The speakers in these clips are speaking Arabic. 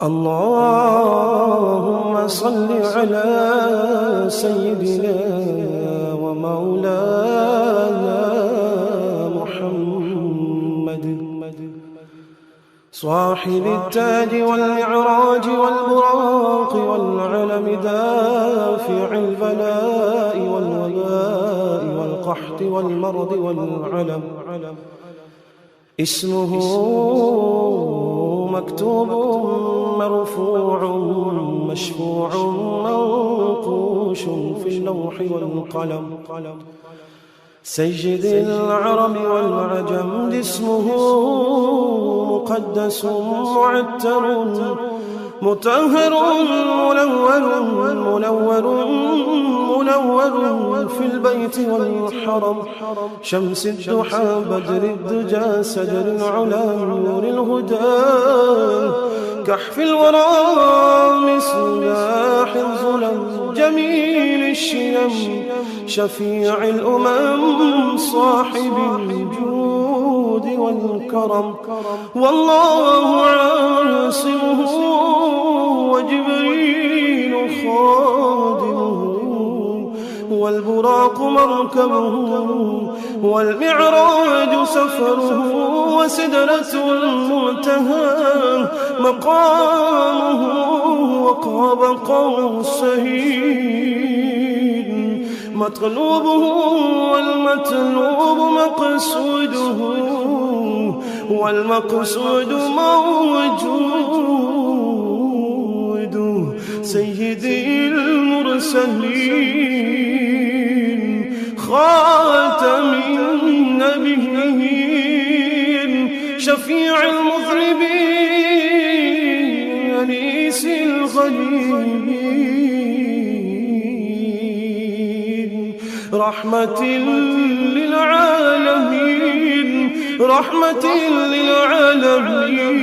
اللهم صل على سيدنا ومولانا محمد صاحب التاج والمعراج والبراق والعلم دافع البلاء والوباء والقحط والمرض والعلم اسمه مكتوب مرفوع مشفوع منقوش في اللوح والقلم سيد العرب والعجم اسمه مقدس معتر مطهر منور في البيت والحرم شمس الضحى بدر الدجى سدر العلا نور الهدى كحف الورى مصباح الظلم جميل الشيم شفيع الأمم صاحب الجود والكرم والله عاصمه وجبريل خادمه والبراق مركبه والمعراج سفره وسدرة المنتهى مقامه وقاب قوسين مطلوبه والمطلوب مقصوده والمقصود موجود سيدي المرسلين خاتم النبيين شفيع المذنبين أنيس الغريبين رحمة للعالمين رحمة للعالمين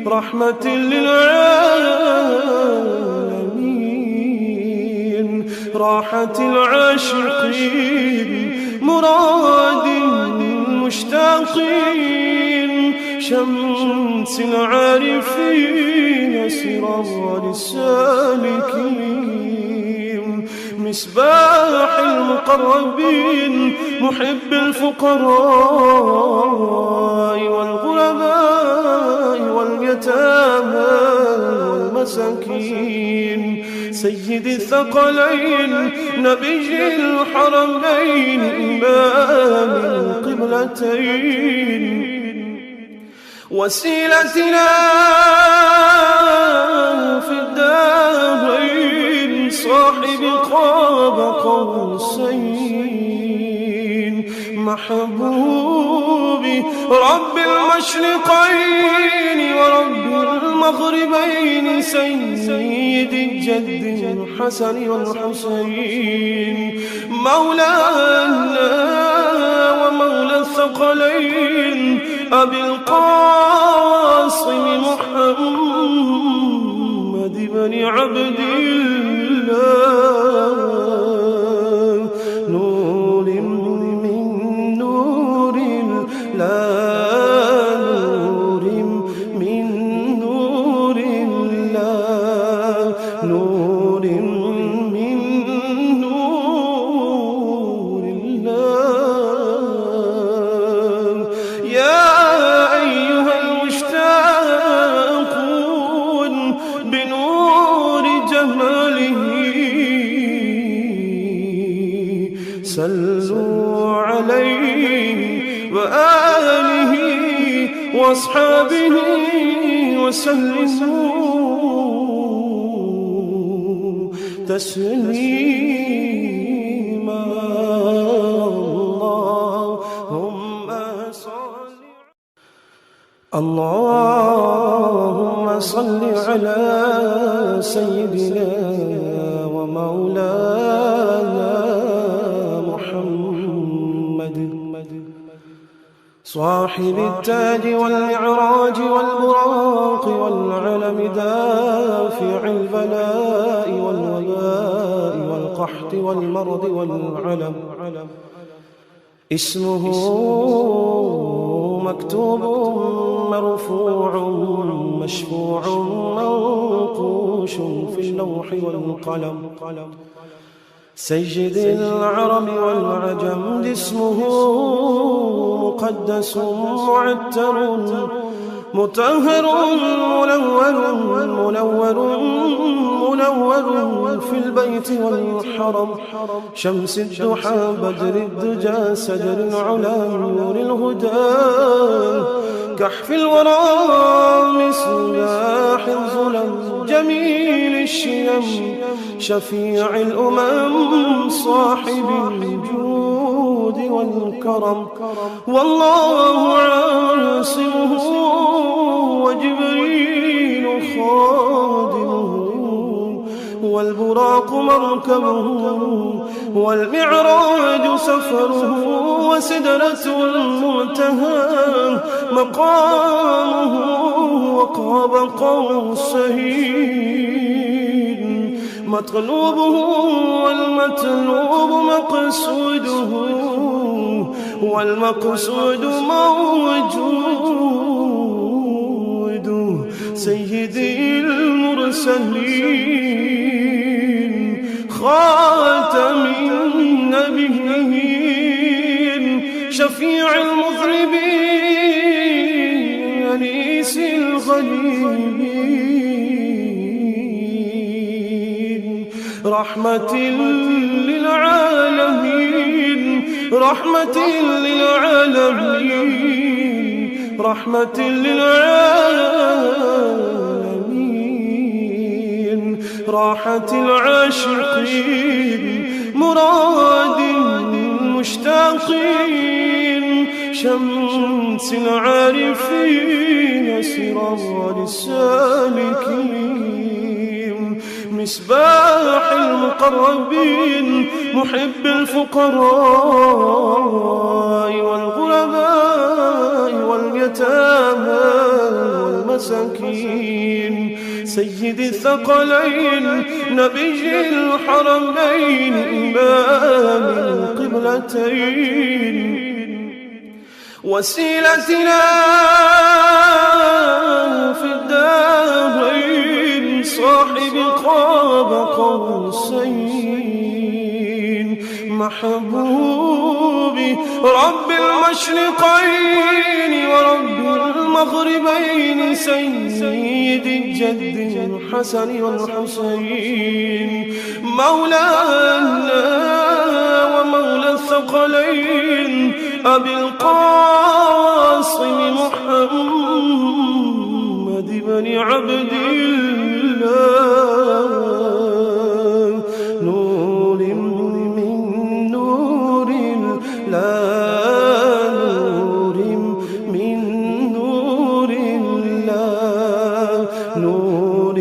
رحمة للعالمين راحة العاشقين مراد المشتاقين شمس العارفين سرار السالكين مصباح المقربين محب الفقراء والغرباء واليتامى والمساكين سيد الثقلين نبي الحرمين إمام القبلتين وسيلتنا في الدارين صاحب قاب قوسين محبوبي رب المشرقين ورب المغربين سيد الجد الحسن والحسين مولانا ومولى الثقلين أبي القاسم محمد بن عبد الله نور من نور الله نور من نور الله نور من نور الله يا أيها المشتاقون بنور جماله صلوا عليه وآله وأصحابه وسلموا تسليما اللهم صل على سيدنا ومولانا محمد صاحب التاج والمعراج والبراق والعلم دافع البلاء والوباء والقحط والمرض والعلم اسمه مكتوب مرفوع مشفوع منقوش في اللوح والقلم. سيد العرب والعجم اسمه مقدس معتر مطهر منور في البيت والحرم. شمس الضحى بدر الدجى سدر العلا نور الهدى كحف الورى مصباح الظلم جميل الشيم شفيع الأمم صاحب الجود والكرم. والله عاصمه وجبريل خادمه والبراق مركبه والمعراج سفره وسدرة المنتهى مقامه وقاب قوسين مطلوبه والمطلوب مقصوده والمقصود موجود. سيدي المرسلين خاتم النبيين شفيع المذنبين أنيس الغليلين رحمة للعالمين رحمة للعالمين رحمة للعالمين راحة العاشقين مراد المشتاقين شمس العارفين سراج السالكين مصباح المقربين محب الفقراء والغرباء واليتامى والمساكين سيد الثقلين نبي الحرمين إمام القبلتين وسيلتنا في الدارين صاحب قاب قوسين محبوب رب المشرقين ورب المغربين سيد الجد الحسن والحسين مولانا ومولى الثقلين أبي القاسم محمد بن عبد الله نور من نور الله نور من نور الله نور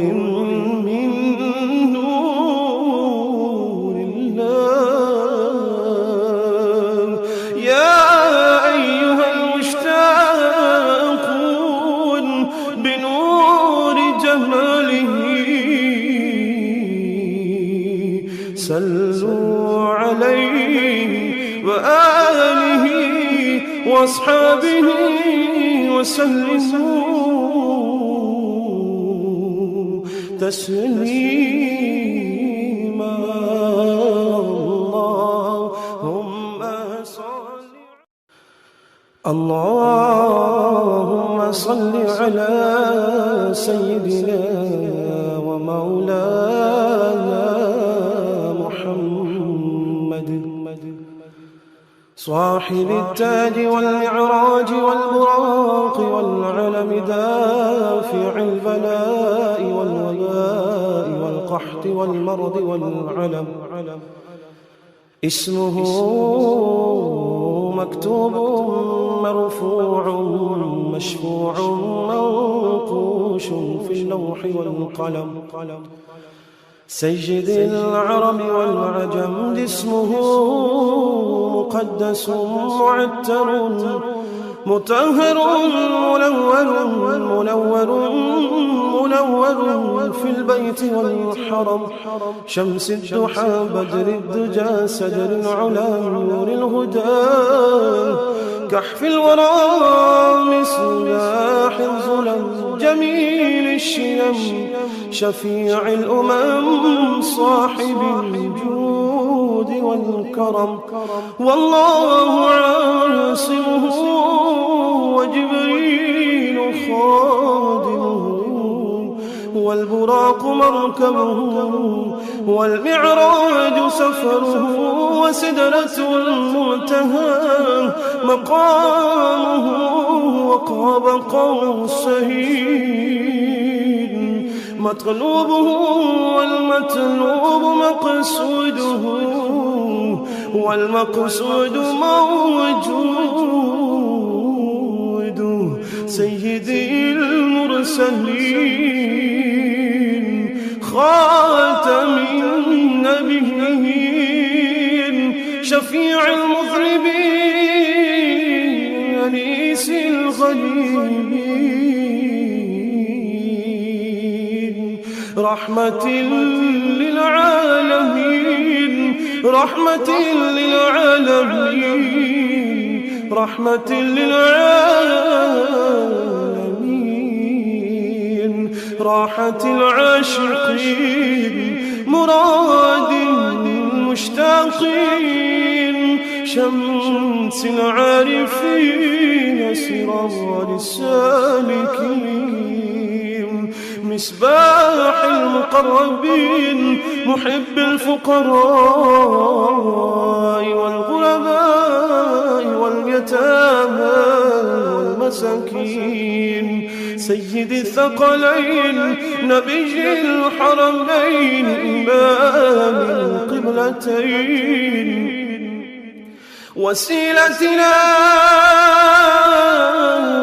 من نور الله. يا أيها المشتاقون بنور جماله صلوا عليه وآله وأصحابه وسلموا تسليما. اللهم صل على سيدنا ومولانا محمد صاحب التاج والمعراج والبراق والعلم دافع البلاء والوباء والقحط والمرض والعلم اسمه مكتوب مرفوع مشفوع منقوش في اللوح والقلم. سيد العرب والعجم اسمه مقدس معتر مطهر منور منور في البيت والحرم، شمس الضحى بدر الدجى سدر العلا نور الهدى، كحف الورى مصباح الظلم جميل الشيم، شفيع الأمم صاحب الجود والكرم، والله عاصمه وجبريل خادمه، والبراق مركبه، والمعراج سفره، وسدرة المنتهى مقامه، وقاب قوسين مطلوبه، والمطلوب مقصوده، والمقصود موجود، سيدي المرسلين خاتم النبيين، شفيع المذنبين أنيس الغريبين، رحمة للعالمين، رحمة للعالمين، رحمة للعالمين، راحة العاشقين، مراد المشتاقين، شمس العارفين، سراج السالكين، مصباح المقربين، محب الفقراء والغرباء واليتامى والمساكين، سيد الثقلين، نبي الحرمين، إمام القبلتين، وسيلتنا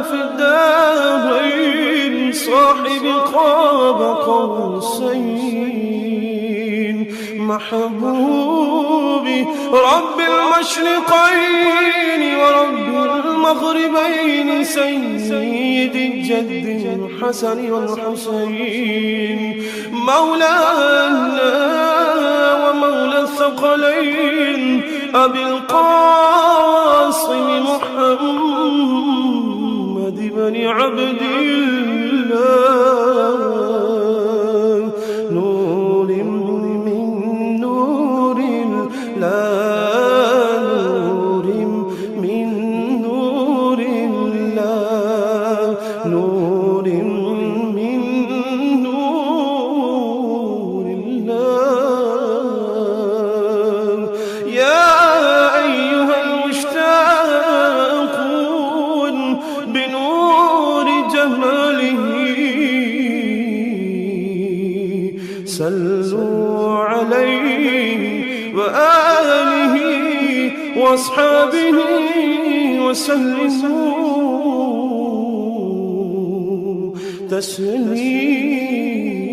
في الدارين، صاحب قاب قوسين، محبوب رب المشرقين ورب المغربين، سيد الجد الحسن والحسين، مولانا ومولى الثقلين، أبي القاسم محمد بن عبد الله، نور من نور الله، نور من نور الله، نور من نور الله، يا أيها المشتاقون بنور جماله، صلوا عليه وآله وأصحابه وسلموا تسليما.